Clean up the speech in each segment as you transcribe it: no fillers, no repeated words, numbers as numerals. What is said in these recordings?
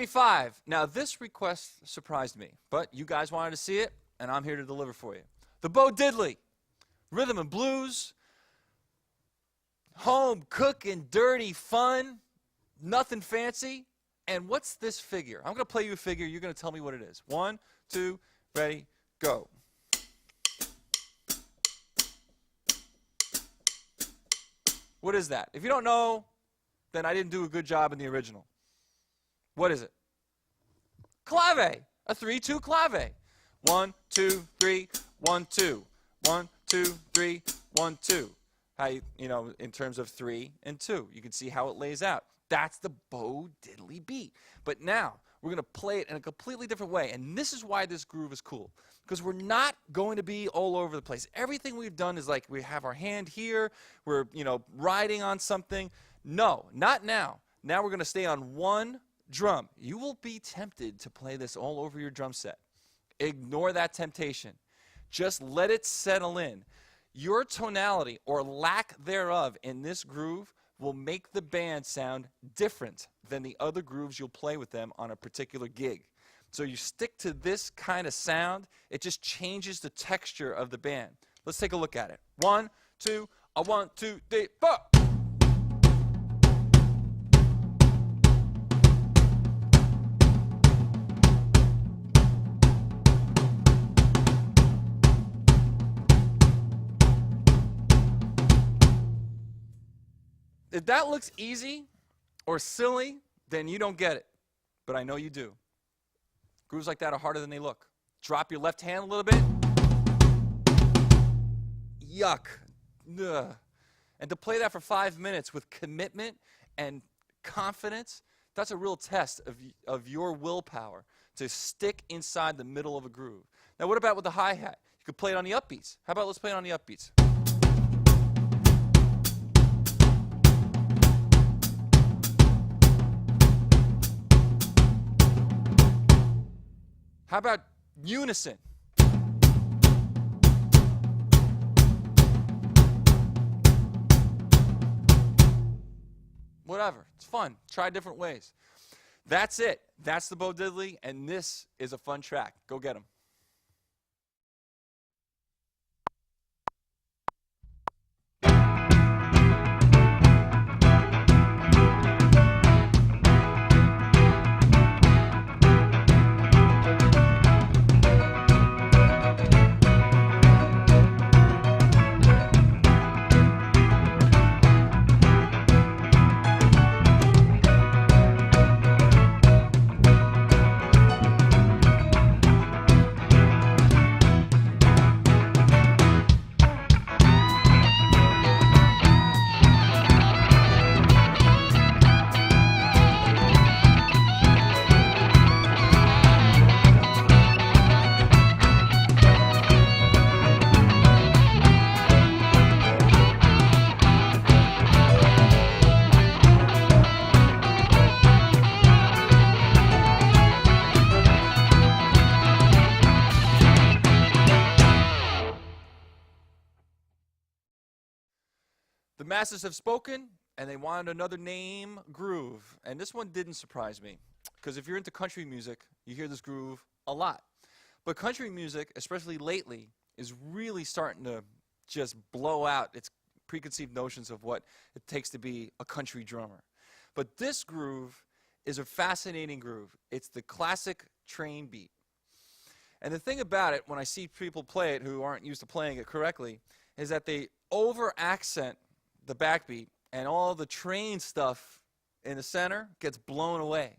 35. Now, this request surprised me, but you guys wanted to see it, and I'm here to deliver for you. The Bo Diddley, rhythm and blues, home cooking, dirty fun, nothing fancy. And what's this figure? I'm going to play you a figure. You're going to tell me what it is. 1, 2, ready, go. What is that? If you don't know, then I didn't do a good job in the original. What is it? Clave, a 3-2 clave. 1, 2, 3, 1, 2. 1, 2, 3, 1, 2. How you know, in terms of 3 and 2, you can see how it lays out. That's the Bo Diddley beat. But now we're going to play it in a completely different way, and this is why this groove is cool, because we're not going to be all over the place. Everything we've done is like we have our hand here, we're riding on something. No, not now. Now we're going to stay on one drum. You will be tempted to play this all over your drum set. Ignore that temptation. Just let it settle in. Your tonality or lack thereof in this groove will make the band sound different than the other grooves you'll play with them on a particular gig. So you stick to this kind of sound, it just changes the texture of the band. Let's take a look at it. 1, 2, 1, 2, 3, 4. If that looks easy or silly, then you don't get it. But I know you do. Grooves like that are harder than they look. Drop your left hand a little bit. Yuck. Ugh. And to play that for 5 minutes with commitment and confidence, that's a real test of your willpower to stick inside the middle of a groove. Now, what about with the hi-hat? You could play it on the upbeats. How about let's play it on the upbeats? How about unison? Whatever. It's fun. Try different ways. That's it. That's the Bo Diddley, and this is a fun track. Go get 'em. The masters have spoken, and they wanted another name groove. And this one didn't surprise me, because if you're into country music, you hear this groove a lot. But country music, especially lately, is really starting to just blow out its preconceived notions of what it takes to be a country drummer. But this groove is a fascinating groove. It's the classic train beat. And the thing about it, when I see people play it who aren't used to playing it correctly, is that they over-accent the backbeat, and all the train stuff in the center gets blown away.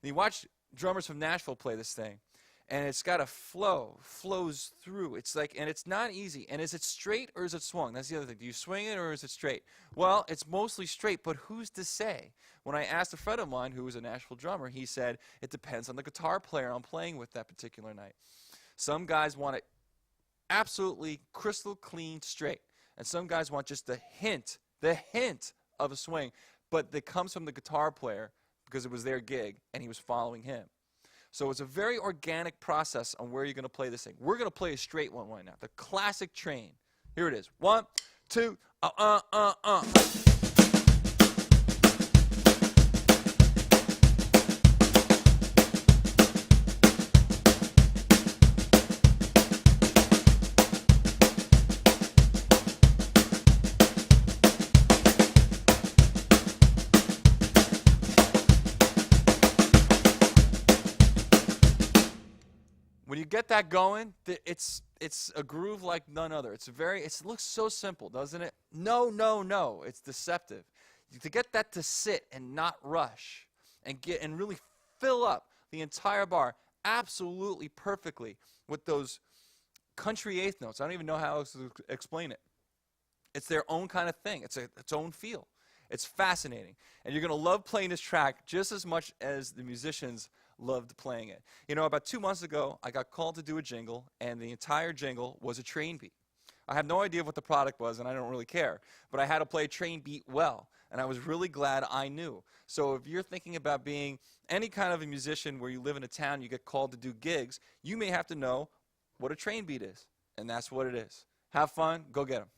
And you watch drummers from Nashville play this thing, and it's got a flows through. It's like, and it's not easy. And is it straight or is it swung? That's the other thing. Do you swing it or is it straight? Well, it's mostly straight, but who's to say? When I asked a friend of mine who was a Nashville drummer, he said it depends on the guitar player I'm playing with that particular night. Some guys want it absolutely crystal clean straight. And some guys want just the hint of a swing, but that comes from the guitar player because it was their gig and he was following him. So it's a very organic process on where you're going to play this thing. We're going to play a straight one right now, the classic train. Here it is. 1, 2, When you get that going, it's a groove like none other. It looks so simple, doesn't it? No, no, no. It's deceptive. To get that to sit and not rush and really fill up the entire bar absolutely perfectly with those country eighth notes. I don't even know how else to explain it. It's their own kind of thing. It's its own feel. It's fascinating. And you're going to love playing this track just as much as the musicians loved playing it. You know, about 2 months ago, I got called to do a jingle, and the entire jingle was a train beat. I have no idea what the product was, and I don't really care. But I had to play a train beat well, and I was really glad I knew. So if you're thinking about being any kind of a musician where you live in a town, you get called to do gigs, you may have to know what a train beat is. And that's what it is. Have fun. Go get 'em.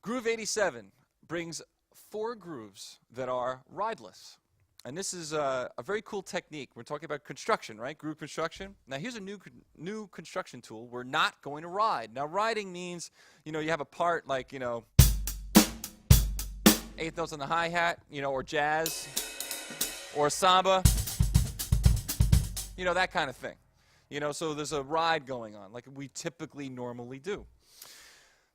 Groove 87 brings 4 grooves that are rideless. And this is a very cool technique. We're talking about construction, right? Groove construction. Now here's a new construction tool. We're not going to ride. Now riding means, you know, you have a part like, you know, eighth notes on the hi-hat, you know, or jazz, or samba, you know, that kind of thing. You know, so there's a ride going on like we typically normally do.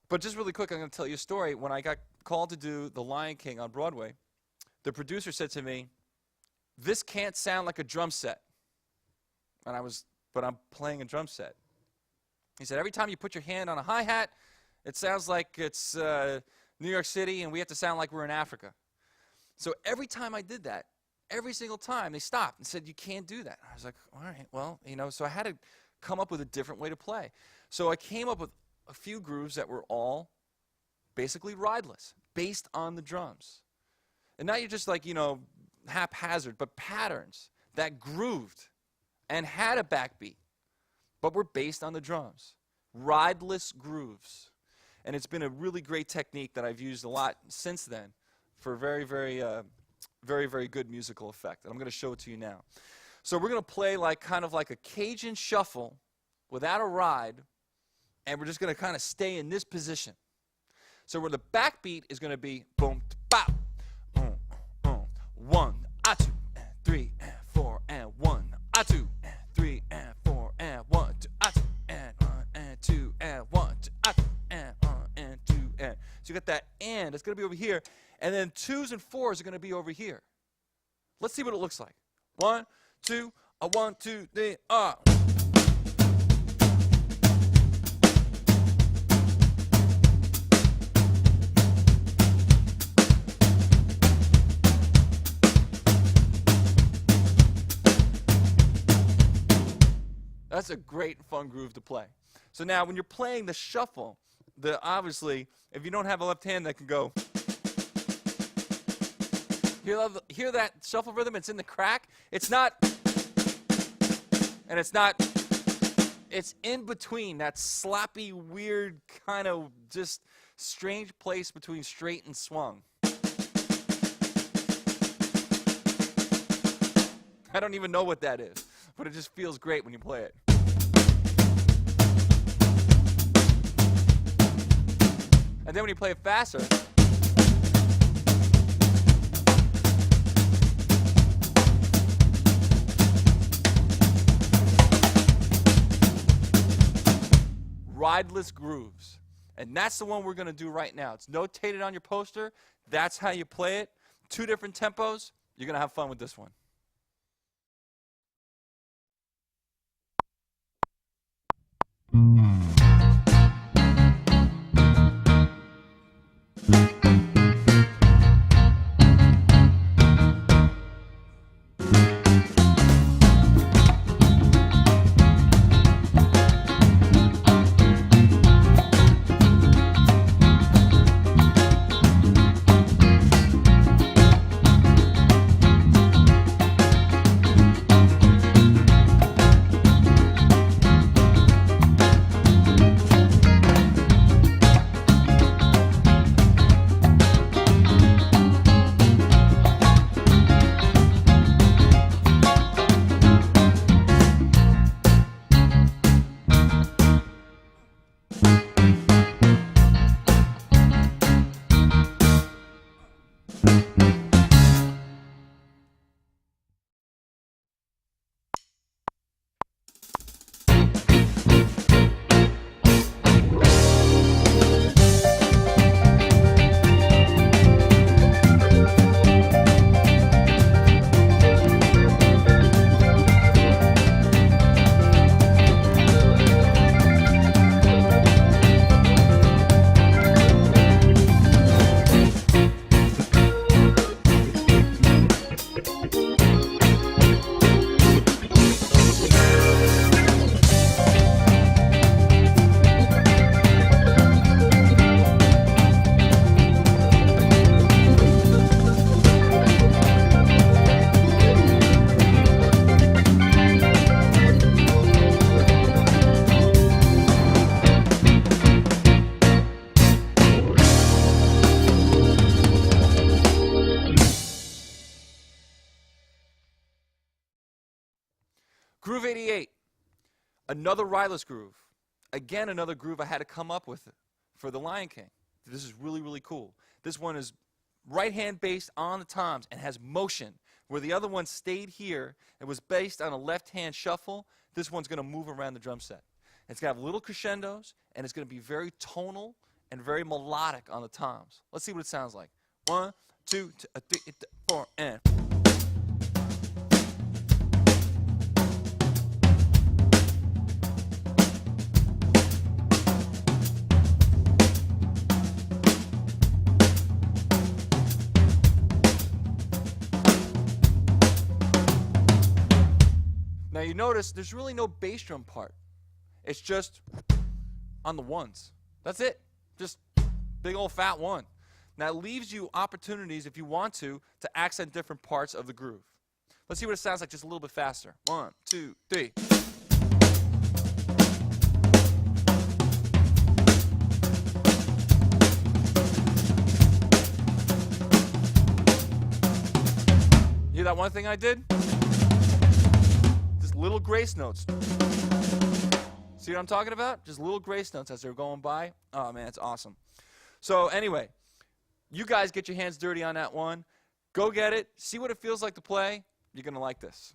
But just really quick, I'm going to tell you a story. When I got called to do The Lion King on Broadway, the producer said to me, "This can't sound like a drum set." And but I'm playing a drum set. He said, "Every time you put your hand on a hi-hat, it sounds like it's New York City and we have to sound like we're in Africa." So every time I did that, every single time they stopped and said, "You can't do that." I was like, all right, well, you know, so I had to come up with a different way to play. So I came up with a few grooves that were all basically rideless, based on the drums. And now you're just like, you know, haphazard, but patterns that grooved and had a backbeat, but were based on the drums. Rideless grooves. And it's been a really great technique that I've used a lot since then for very, very good musical effect. And I'm going to show it to you now. So we're going to play like kind of like a Cajun shuffle without a ride, and we're just going to kind of stay in this position. So where the backbeat is going to be boom, bop, 1, 2, 3, 4, and 1, 2, 3, and 4, and 1, 2, and 1, and 2, and 1, 2, and 1, and 2, and. So you got that and. It's going to be over here, and then 2s and 4s are going to be over here. Let's see what it looks like. 1, 2, 1, 2, 3, That's a great fun groove to play. So now when you're playing the shuffle, obviously, if you don't have a left hand that can go, hear that shuffle rhythm? It's in the crack. It's not, and it's not, it's in between that sloppy, weird, kind of just strange place between straight and swung. I don't even know what that is, but it just feels great when you play it. And then when you play it faster, rideless grooves. And that's the one we're going to do right now. It's notated on your poster. That's how you play it. 2 different tempos. You're going to have fun with this one. Groove 88, another ryless groove. Again, another groove I had to come up with for the Lion King. This is really, really cool. This one is right hand based on the toms and has motion. Where the other one stayed here and was based on a left hand shuffle, this one's going to move around the drum set. It's going to have little crescendos, and it's going to be very tonal and very melodic on the toms. Let's see what it sounds like. 1, 2, 3, 4, and... Now you notice there's really no bass drum part. It's just on the ones. That's it. Just big old fat one. Now it leaves you opportunities, if you want to accent different parts of the groove. Let's see what it sounds like just a little bit faster. 1, 2, 3. You hear that one thing I did? Little grace notes. See what I'm talking about? Just little grace notes as they're going by. Oh man, it's awesome. So anyway, you guys get your hands dirty on that one. Go get it. See what it feels like to play. You're going to like this.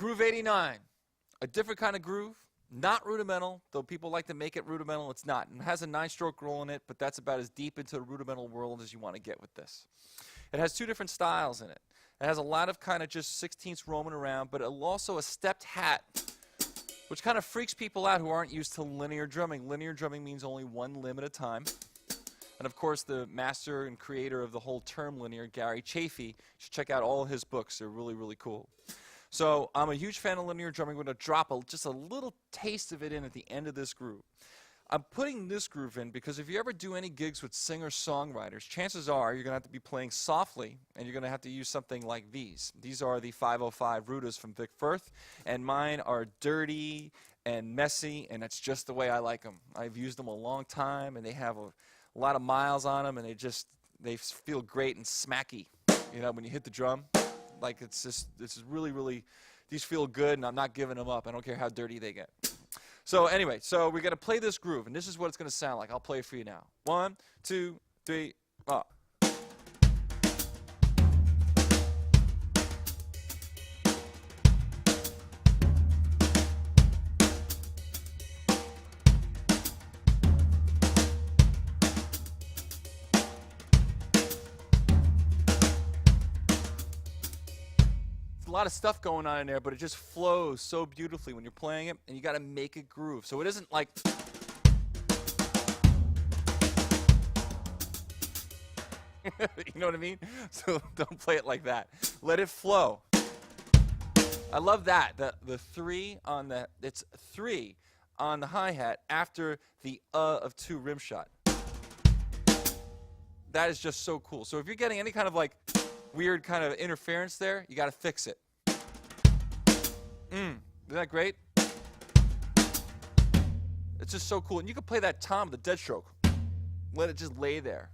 Groove 89, a different kind of groove, not rudimental, though people like to make it rudimental, it's not. It has a 9-stroke roll in it, but that's about as deep into the rudimental world as you want to get with this. It has 2 different styles in it. It has a lot of kind of just 16ths roaming around, but also a stepped hat, which kind of freaks people out who aren't used to linear drumming. Linear drumming means only one limb at a time. And of course, the master and creator of the whole term linear, Gary Chafee, you should check out all his books. They're really, really cool. So I'm a huge fan of linear drumming. I'm going to drop just a little taste of it in at the end of this groove. I'm putting this groove in because if you ever do any gigs with singer-songwriters, chances are you're going to have to be playing softly, and you're going to have to use something like these. These are the 505 Rudas from Vic Firth, and mine are dirty and messy, and that's just the way I like them. I've used them a long time, and they have a lot of miles on them, and they feel great and smacky. You know, when you hit the drum, like this is really, really, these feel good, and I'm not giving them up. I don't care how dirty they get. So anyway, so we're going to play this groove, and this is what it's going to sound like. I'll play it for you now. 1, 2, 3, up. A lot of stuff going on in there, but it just flows so beautifully when you're playing it, and you got to make it groove. So it isn't like you know what I mean? So don't play it like that. Let it flow. I love that. The 3 on the it's 3 on the hi-hat after the of 2 rim shot. That is just so cool. So if you're getting any kind of like weird kind of interference there, you got to fix it. Isn't that great? It's just so cool. And you can play that tom, the dead stroke. Let it just lay there.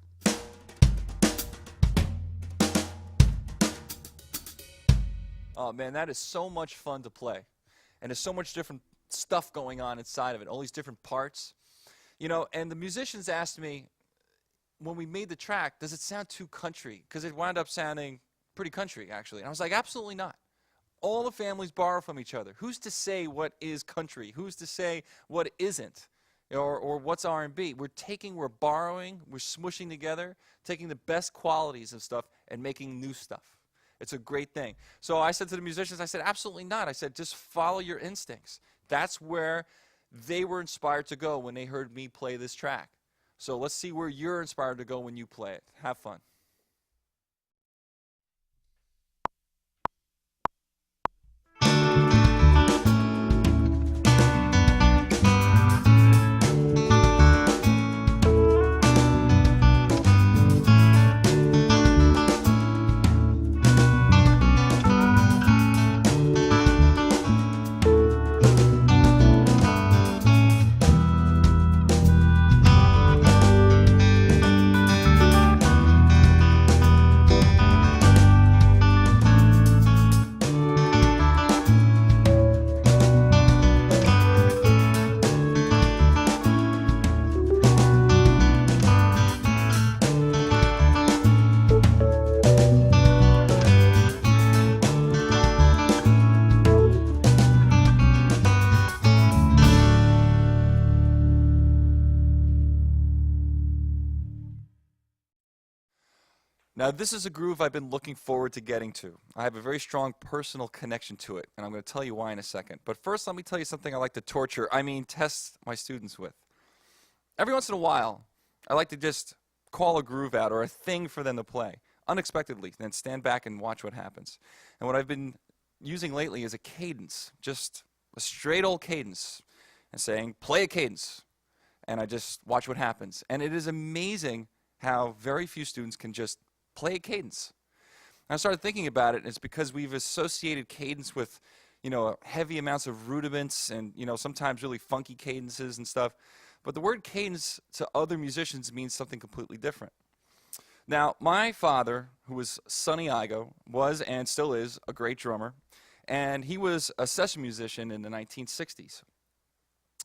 Oh man, that is so much fun to play. And there's so much different stuff going on inside of it, all these different parts. You know, and the musicians asked me, when we made the track, does it sound too country? Because it wound up sounding pretty country, actually. And I was like, absolutely not. All the families borrow from each other. Who's to say what is country? Who's to say what isn't? Or what's R&B? We're borrowing, we're smushing together, taking the best qualities of stuff and making new stuff. It's a great thing. So I said to the musicians, I said, absolutely not. I said, just follow your instincts. That's where they were inspired to go when they heard me play this track. So let's see where you're inspired to go when you play it. Have fun. Now, this is a groove I've been looking forward to getting to. I have a very strong personal connection to it, and I'm going to tell you why in a second. But first, let me tell you something I like to test my students with. Every once in a while, I like to just call a groove out or a thing for them to play, unexpectedly, then stand back and watch what happens. And what I've been using lately is a cadence, just a straight old cadence, and saying, play a cadence. And I just watch what happens. And it is amazing how very few students can just play a cadence. And I started thinking about it, and it's because we've associated cadence with, heavy amounts of rudiments and, sometimes really funky cadences and stuff. But the word cadence to other musicians means something completely different. Now, my father, who was Sonny Igo, was and still is a great drummer, and he was a session musician in the 1960s.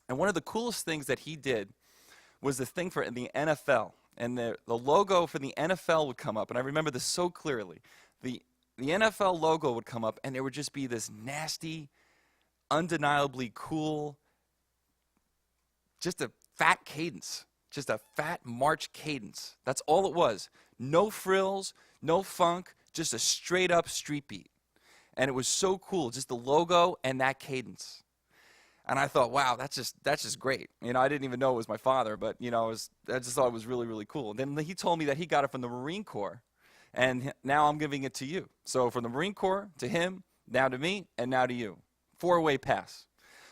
And one of the coolest things that he did was the thing for the NFL. And the logo for the NFL would come up, and I remember this so clearly. The the NFL logo would come up, and there would just be this nasty, undeniably cool, just a fat cadence, just a fat march cadence. That's all it was. No frills, no funk, just a straight up street beat. And it was so cool, just the logo and that cadence. And I thought, wow, that's just great. You know, I didn't even know it was my father, but you know, I just thought it was really, really cool. And then he told me that he got it from the Marine Corps, and now I'm giving it to you. So from the Marine Corps to him, now to me, and now to you. 4-way pass.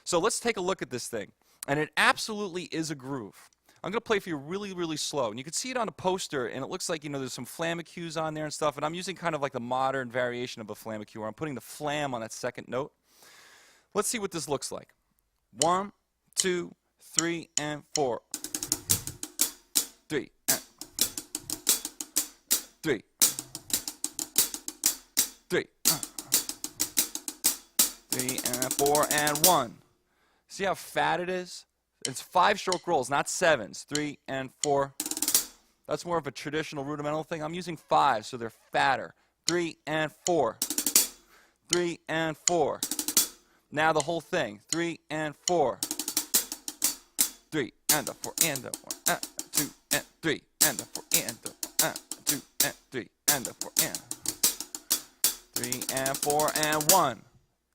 So let's take a look at this thing. And it absolutely is a groove. I'm going to play for you really, really slow. And you can see it on a poster, and it looks like, you know, there's some flammecues on there and stuff. And I'm using kind of like the modern variation of a flammecue, where I'm putting the flam on that second note. Let's see what this looks like. 1, 2, 3, and 4. 3, and 3. 3. 3, and 4, and 1. See how fat it is? It's 5-stroke rolls, not 7s. 3 and 4. That's more of a traditional rudimental thing. I'm using 5, so they're fatter. 3 and 4. 3 and 4. Now the whole thing. 3 and 4. 3 and the 4 and the 1. 2 and 3 and the 4 and the 1. 2 and 3 and the 4 and 3 and 4 and 1.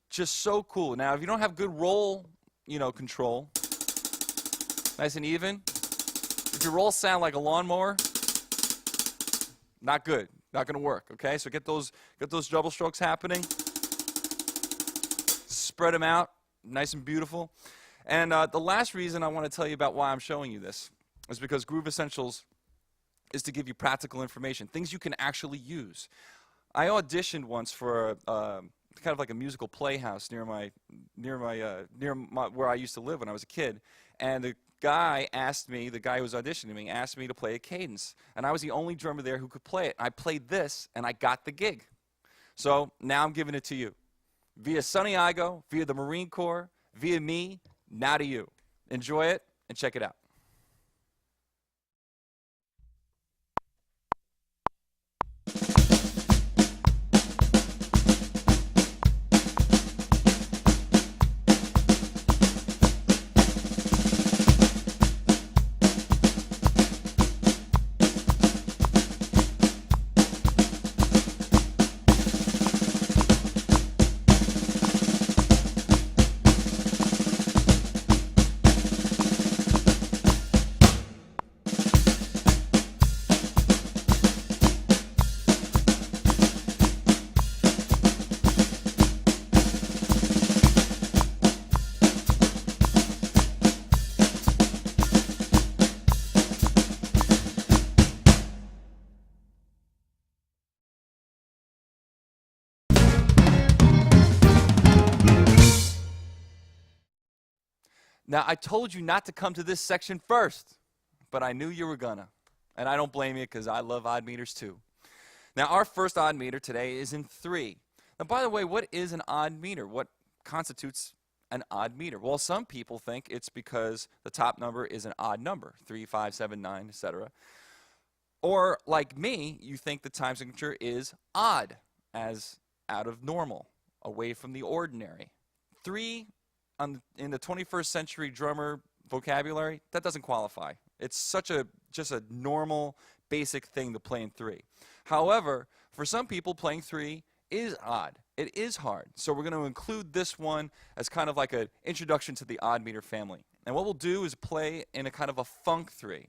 Just so cool. Now, if you don't have good roll, you know, control, nice and even, if your rolls sound like a lawnmower, not good. Not going to work. Okay, so get those double strokes happening. Spread them out, nice and beautiful. And the last reason I want to tell you about why I'm showing you this is because Groove Essentials is to give you practical information, things you can actually use. I auditioned once for kind of like a musical playhouse near where I used to live when I was a kid, and the guy who was auditioning me asked me to play a cadence, and I was the only drummer there who could play it. I played this, and I got the gig. So now I'm giving it to you. Via Sonny Igo, via the Marine Corps, via me, now to you. Enjoy it and check it out. Now, I told you not to come to this section first, but I knew you were gonna. And I don't blame you, because I love odd meters too. Now, our first odd meter today is in 3. Now, by the way, what is an odd meter? What constitutes an odd meter? Well, some people think it's because the top number is an odd number, 3, 5, 7, 9, etc. Or, like me, you think the time signature is odd, as out of normal, away from the ordinary. 3 in the 21st century drummer vocabulary, that doesn't qualify. It's just a normal, basic thing to play in 3. However, for some people, playing 3 is odd. It is hard. So we're going to include this one as kind of like an introduction to the odd meter family. And what we'll do is play in a kind of a funk 3.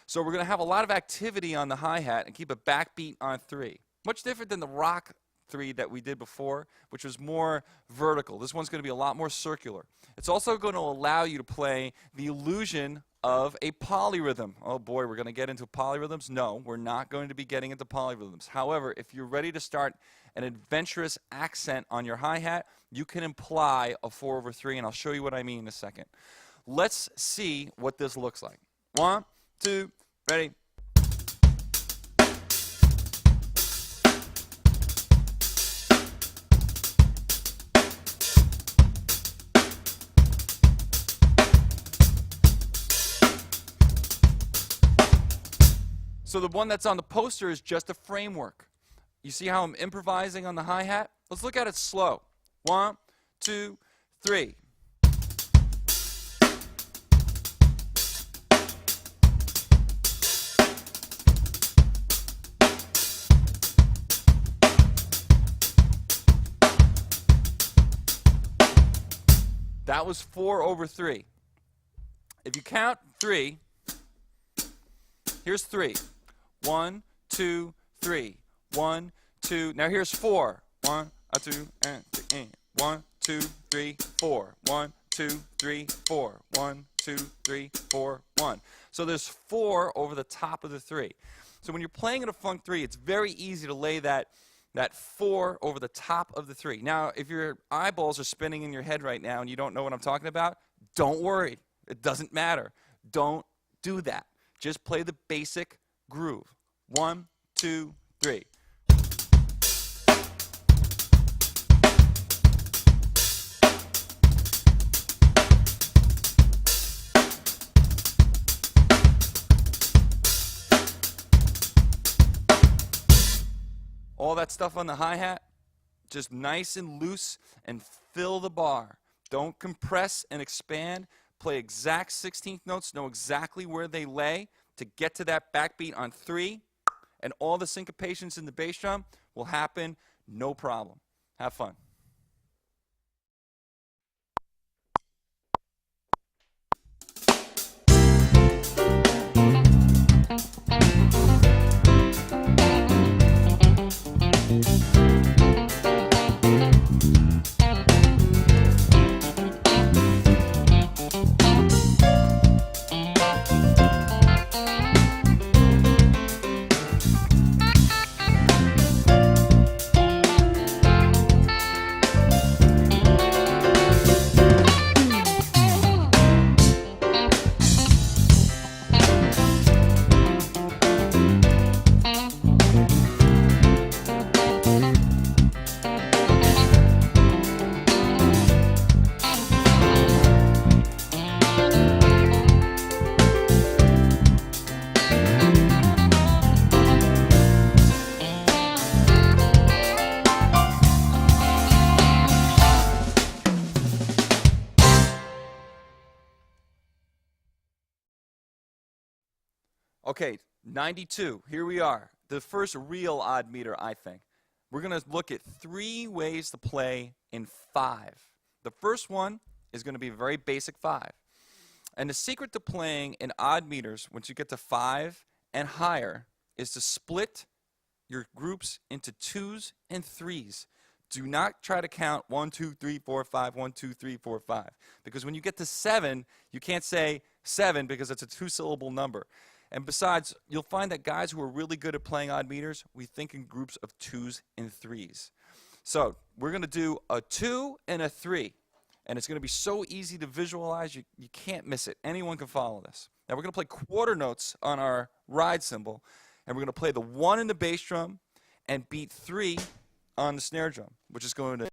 So we're going to have a lot of activity on the hi-hat and keep a backbeat on 3. Much different than the rock 3 that we did before, which was more vertical. This one's going to be a lot more circular. It's also going to allow you to play the illusion of a polyrhythm. Oh boy, we're going to get into polyrhythms? No, we're not going to be getting into polyrhythms. However, if you're ready to start an adventurous accent on your hi-hat, you can imply a 4/3, and I'll show you what I mean in a second. Let's see what this looks like. 1, 2, ready? So the one that's on the poster is just a framework. You see how I'm improvising on the hi-hat? Let's look at it slow. 1, 2, 3. That was 4/3. If you count 3, here's 3. 1, 2, 3. 1, 2. Now here's 4. 1, 2, and 1, 2, 3, 4. 1, 2, 3, 4. 1, 2, 3, 4, 1. So there's 4 over the top of the 3. So when you're playing in a funk 3, it's very easy to lay that 4 over the top of the 3. Now, if your eyeballs are spinning in your head right now and you don't know what I'm talking about, don't worry. It doesn't matter. Don't do that. Just play the basic groove. 1, 2, 3. All that stuff on the hi-hat, just nice and loose, and fill the bar. Don't compress and expand. Play exact 16th notes, know exactly where they lay to get to that backbeat on 3, and all the syncopations in the bass drum will happen no problem. Have fun. Okay, 92. Here we are. The first real odd meter, I think. We're going to look at 3 ways to play in 5. The first one is going to be a very basic 5. And the secret to playing in odd meters, once you get to 5 and higher, is to split your groups into 2s and 3s. Do not try to count 1, 2, 3, 4, 5, 1, 2, 3, 4, 5. Because when you get to 7, you can't say 7 because it's a 2-syllable number. And besides, you'll find that guys who are really good at playing odd meters, we think in groups of 2s and 3s. So we're going to do a 2 and a 3. And it's going to be so easy to visualize, you can't miss it. Anyone can follow this. Now we're going to play quarter notes on our ride cymbal. And we're going to play the 1 in the bass drum and beat 3 on the snare drum, which is going to